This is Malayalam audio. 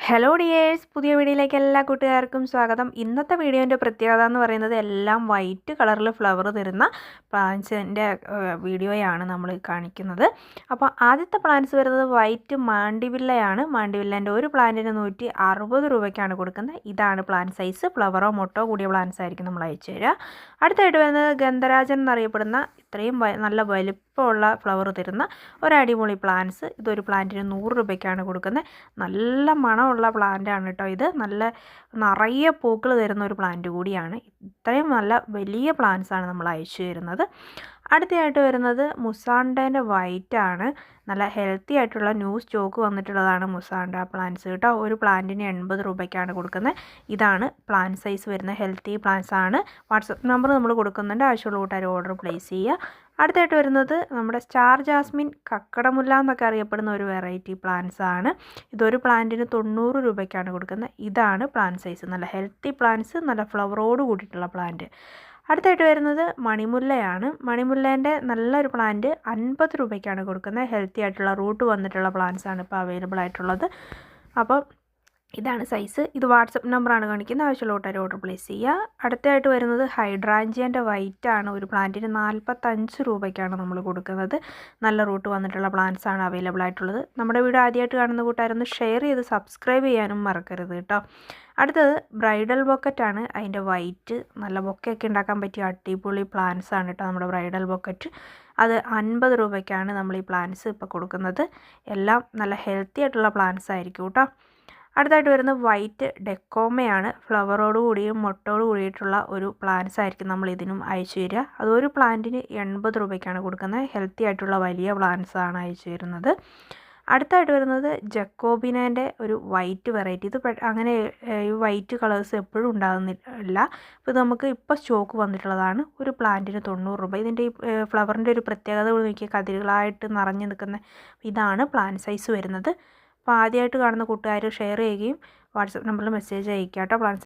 ഹലോ ഡിയേഴ്സ്, പുതിയ വീഡിയോയിലേക്ക് എല്ലാ കൂട്ടുകാർക്കും സ്വാഗതം. ഇന്നത്തെ വീഡിയോൻ്റെ പ്രത്യേകത എന്ന് പറയുന്നത് എല്ലാം വൈറ്റ് കളറിൽ ഫ്ലവർ തരുന്ന പ്ലാന്റ്സിൻ്റെ വീഡിയോയാണ് നമ്മൾ കാണിക്കുന്നത്. അപ്പോൾ ആദ്യത്തെ പ്ലാന്റ്സ് വരുന്നത് വൈറ്റ് മാണ്ടിവില്ലയാണ്. മാണ്ടിവില്ലേൻ്റെ ഒരു പ്ലാന്റിന് 160 രൂപയ്ക്കാണ് കൊടുക്കുന്നത്. ഇതാണ് പ്ലാന്റ് സൈസ്. ഫ്ലവറോ മൊട്ടോ കൂടിയ പ്ലാന്റ്സ് ആയിരിക്കും നമ്മൾ അയച്ചു തരിക. അടുത്തായിട്ട് വരുന്നത് ഗന്ധരാജൻ എന്നറിയപ്പെടുന്ന ഇത്രയും നല്ല വലിപ്പമുള്ള ഫ്ലവർ തരുന്ന ഒരടിപൊളി പ്ലാന്റ്സ്. ഇതൊരു പ്ലാന്റിന് 100 രൂപയ്ക്കാണ് കൊടുക്കുന്നത്. നല്ല മണമുള്ള പ്ലാന്റാണ് കേട്ടോ. ഇത് നല്ല നിറയെ പൂക്കൾ തരുന്ന ഒരു പ്ലാന്റ് കൂടിയാണ്. ഇത്രയും നല്ല വലിയ പ്ലാന്റ്സാണ് നമ്മൾ അയച്ചു തരുന്നത്. അടുത്തയായിട്ട് വരുന്നത് മുസാണ്ടേൻ്റെ വൈറ്റ് ആണ്. നല്ല ഹെൽത്തി ആയിട്ടുള്ള ന്യൂ സ്റ്റോക്ക് വന്നിട്ടുള്ളതാണ് മുസാണ്ട പ്ലാന്റ്സ് കേട്ടോ. ഒരു പ്ലാന്റിന് 80 രൂപയ്ക്കാണ് കൊടുക്കുന്നത്. ഇതാണ് പ്ലാന്റ് സൈസ് വരുന്ന ഹെൽത്തി പ്ലാന്റ്സ് ആണ്. വാട്സപ്പ് നമ്പർ നമ്മൾ കൊടുക്കുന്നുണ്ട്. ആവശ്യമുള്ള കൂട്ടുകാർ ഓർഡർ പ്ലേസ് ചെയ്യുക. അടുത്തായിട്ട് വരുന്നത് നമ്മുടെ സ്റ്റാർ ജാസ്മിൻ, കക്കടമുല്ല എന്നൊക്കെ അറിയപ്പെടുന്ന ഒരു വെറൈറ്റി പ്ലാന്റ്സ് ആണ്. ഇതൊരു പ്ലാന്റിന് 90 രൂപയ്ക്കാണ് കൊടുക്കുന്നത്. ഇതാണ് പ്ലാന്റ് സൈസ്. നല്ല ഹെൽത്തി പ്ലാന്റ്സ്, നല്ല ഫ്ലവറോട് കൂടിയിട്ടുള്ള പ്ലാന്റ്. അടുത്തായിട്ട് വരുന്നത് മണിമുല്ലയാണ്. മണിമുല്ലേൻ്റെ നല്ലൊരു പ്ലാന്റ് 50 രൂപയ്ക്കാണ് കൊടുക്കുന്നത്. ഹെൽത്തി ആയിട്ടുള്ള റൂട്ട് വന്നിട്ടുള്ള പ്ലാന്റ്സ് ആണ് ഇപ്പോൾ അവൈലബിൾ ആയിട്ടുള്ളത്. അപ്പോൾ ഇതാണ് സൈസ്. ഇത് വാട്സപ്പ് നമ്പറാണ് കാണിക്കുന്നത്. ആവശ്യമുള്ള കൂട്ടുകാർ ഓർഡർ പ്ലേസ് ചെയ്യുക. അടുത്തായിട്ട് വരുന്നത് ഹൈഡ്രാഞ്ചിയൻ്റെ വൈറ്റ് ആണ്. ഒരു പ്ലാന്റിന് 45 രൂപയ്ക്കാണ് നമ്മൾ കൊടുക്കുന്നത്. നല്ല റൂട്ട് വന്നിട്ടുള്ള പ്ലാന്റ്സ് ആണ് അവൈലബിൾ ആയിട്ടുള്ളത്. നമ്മുടെ വീഡിയോ ആദ്യമായിട്ട് കാണുന്ന കൂട്ടുകാരൊന്ന് ഷെയർ ചെയ്ത് സബ്സ്ക്രൈബ് ചെയ്യാനും മറക്കരുത് കേട്ടോ. അടുത്തത് ബ്രൈഡൽ ബൊക്കറ്റാണ്. അതിൻ്റെ വൈറ്റ് നല്ല ബൊക്കയൊക്കെ ഉണ്ടാക്കാൻ പറ്റിയ അടിപൊളി പ്ലാന്റ്സ് ആണ് കേട്ടോ നമ്മുടെ ബ്രൈഡൽ ബൊക്കറ്റ്. അത് 50 രൂപയ്ക്കാണ് നമ്മൾ ഈ പ്ലാന്റ്സ് ഇപ്പോൾ കൊടുക്കുന്നത്. എല്ലാം നല്ല ഹെൽത്തി ആയിട്ടുള്ള പ്ലാന്റ്സ് ആയിരിക്കും കേട്ടോ. അടുത്തായിട്ട് വരുന്നത് വൈറ്റ് ഡെക്കോമയാണ്. ഫ്ലവറോട് കൂടിയും മൊട്ടോട് കൂടിയിട്ടുള്ള ഒരു പ്ലാന്റ്സ് ആയിരിക്കും നമ്മൾ ഇതിനും അയച്ചു തരിക. അതൊരു പ്ലാന്റിന് 80 രൂപയ്ക്കാണ് കൊടുക്കുന്നത്. ഹെൽത്തി ആയിട്ടുള്ള വലിയ പ്ലാന്റ്സ് ആണ് അയച്ചു തരുന്നത്. അടുത്തായിട്ട് വരുന്നത് ജക്കോബിനേൻ്റെ ഒരു വൈറ്റ് വെറൈറ്റി. ഇത് അങ്ങനെ ഈ വൈറ്റ് കളേഴ്സ് എപ്പോഴും ഉണ്ടാകുന്നില്ല. അപ്പോൾ ഇത് നമുക്ക് ഇപ്പോൾ സ്റ്റോക്ക് വന്നിട്ടുള്ളതാണ്. ഒരു പ്ലാന്റിന് 90 രൂപ. ഇതിൻ്റെ ഈ ഫ്ലവറിൻ്റെ ഒരു പ്രത്യേകത നോക്കിയാൽ കതിരുകളായിട്ട് നിറഞ്ഞു നിൽക്കുന്ന ഇതാണ് പ്ലാന്റ് സൈസ് വരുന്നത്. അപ്പോൾ ആദ്യമായിട്ട് കാണുന്ന കൂട്ടുകാർ ഷെയർ ചെയ്യുകയും വാട്സപ്പ് നമ്പറിൽ മെസ്സേജ് അയക്കുക കേട്ടോ. പ്ലാന്റ്സ്